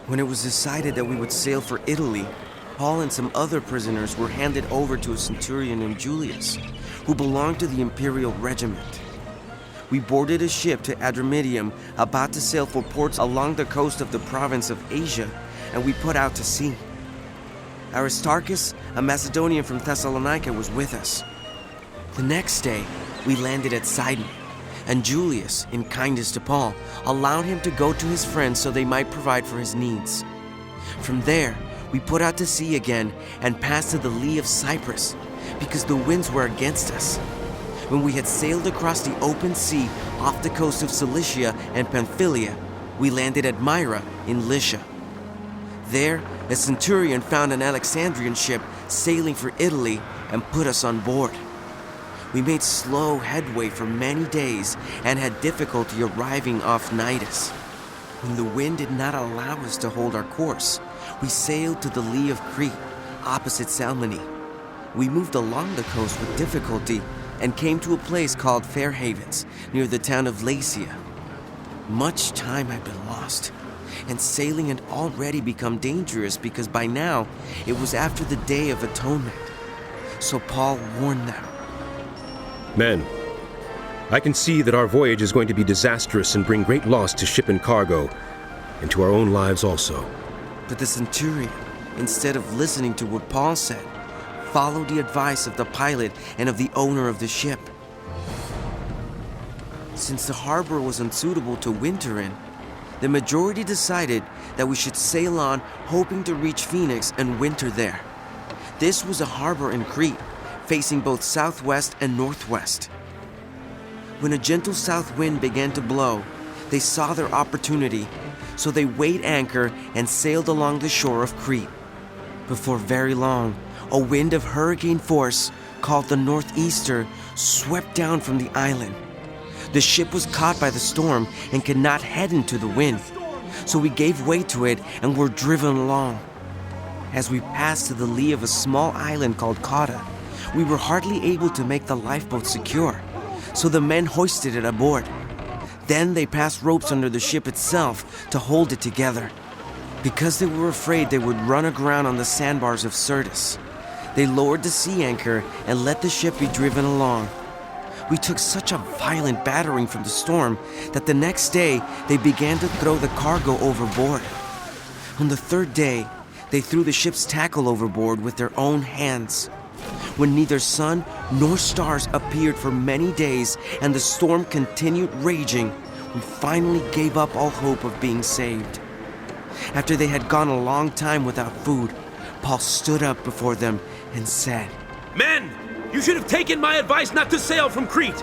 When it was decided that we would sail for Italy, Paul and some other prisoners were handed over to a centurion named Julius, who belonged to the imperial regiment. We boarded a ship to Adramyttium, about to sail for ports along the coast of the province of Asia, and we put out to sea. Aristarchus, a Macedonian from Thessalonica, was with us. The next day, we landed at Sidon, and Julius, in kindness to Paul, allowed him to go to his friends so they might provide for his needs. From there, we put out to sea again and passed to the lee of Cyprus, because the winds were against us. When we had sailed across the open sea off the coast of Cilicia and Pamphylia, we landed at Myra in Lycia. There, a centurion found an Alexandrian ship sailing for Italy and put us on board. We made slow headway for many days and had difficulty arriving off Cnidus. When the wind did not allow us to hold our course, we sailed to the lee of Crete, opposite Salmone. We moved along the coast with difficulty and came to a place called Fair Havens, near the town of Lasea. Much time had been lost, and sailing had already become dangerous because by now it was after the Day of Atonement. So Paul warned them. Men, I can see that our voyage is going to be disastrous and bring great loss to ship and cargo, and to our own lives also. But the centurion, instead of listening to what Paul said, followed the advice of the pilot and of the owner of the ship. Since the harbor was unsuitable to winter in, the majority decided that we should sail on, hoping to reach Phoenix and winter there. This was a harbor in Crete, facing both southwest and northwest. When a gentle south wind began to blow, they saw their opportunity, so they weighed anchor and sailed along the shore of Crete. Before very long, a wind of hurricane force, called the northeaster, swept down from the island. The ship was caught by the storm and could not head into the wind, so we gave way to it and were driven along. As we passed to the lee of a small island called Cauda, we were hardly able to make the lifeboat secure, so the men hoisted it aboard. Then they passed ropes under the ship itself to hold it together. Because they were afraid they would run aground on the sandbars of Syrtis, they lowered the sea anchor and let the ship be driven along. We took such a violent battering from the storm that the next day they began to throw the cargo overboard. On the third day, they threw the ship's tackle overboard with their own hands. When neither sun nor stars appeared for many days and the storm continued raging, we finally gave up all hope of being saved. After they had gone a long time without food, Paul stood up before them and said, Men, you should have taken my advice not to sail from Crete.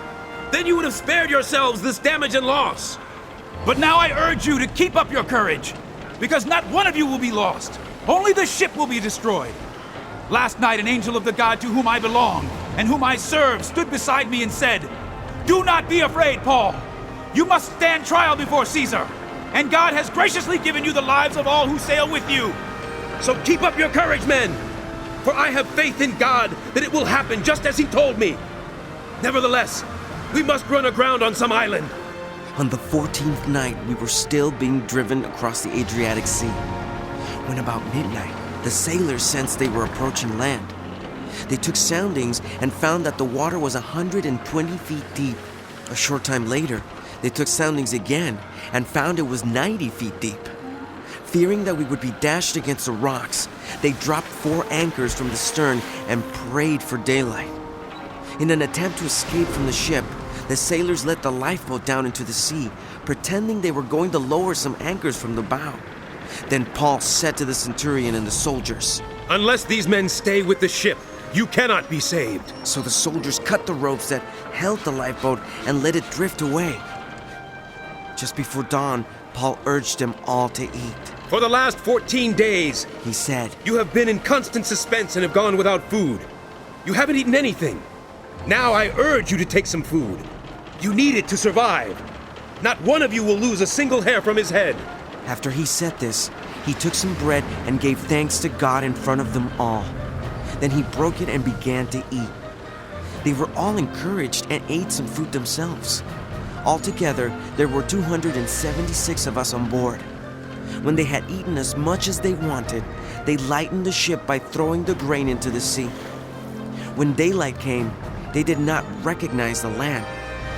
Then you would have spared yourselves this damage and loss. But now I urge you to keep up your courage, because not one of you will be lost. Only the ship will be destroyed. Last night an angel of the God to whom I belong and whom I serve stood beside me and said, "Do not be afraid, Paul. You must stand trial before Caesar, and God has graciously given you the lives of all who sail with you." So keep up your courage, men, for I have faith in God that it will happen just as he told me. Nevertheless, we must run aground on some island. On the 14th night, we were still being driven across the Adriatic Sea. When about midnight, the sailors sensed they were approaching land. They took soundings and found that the water was 120 feet deep. A short time later, they took soundings again and found it was 90 feet deep. Fearing that we would be dashed against the rocks, they dropped 4 anchors from the stern and prayed for daylight. In an attempt to escape from the ship, the sailors let the lifeboat down into the sea, pretending they were going to lower some anchors from the bow. Then Paul said to the centurion and the soldiers, Unless these men stay with the ship, you cannot be saved. So the soldiers cut the ropes that held the lifeboat and let it drift away. Just before dawn, Paul urged them all to eat. For the last 14 days, he said, you have been in constant suspense and have gone without food. You haven't eaten anything. Now I urge you to take some food. You need it to survive. Not one of you will lose a single hair from his head. After he said this, he took some bread and gave thanks to God in front of them all. Then he broke it and began to eat. They were all encouraged and ate some food themselves. Altogether, there were 276 of us on board. When they had eaten as much as they wanted, they lightened the ship by throwing the grain into the sea. When daylight came, they did not recognize the land,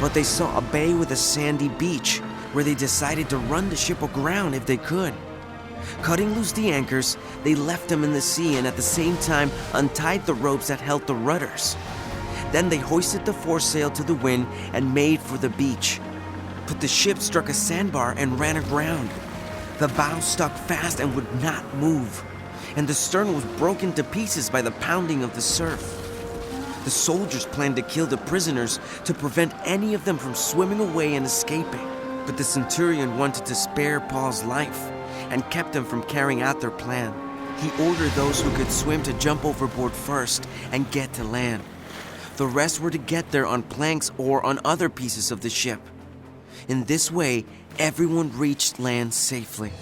but they saw a bay with a sandy beach, where they decided to run the ship aground if they could. Cutting loose the anchors, they left them in the sea and at the same time untied the ropes that held the rudders. Then they hoisted the foresail to the wind and made for the beach. But the ship struck a sandbar and ran aground. The bow stuck fast and would not move, and the stern was broken to pieces by the pounding of the surf. The soldiers planned to kill the prisoners to prevent any of them from swimming away and escaping. But the centurion wanted to spare Paul's life and kept them from carrying out their plan. He ordered those who could swim to jump overboard first and get to land. The rest were to get there on planks or on other pieces of the ship. In this way, everyone reached land safely.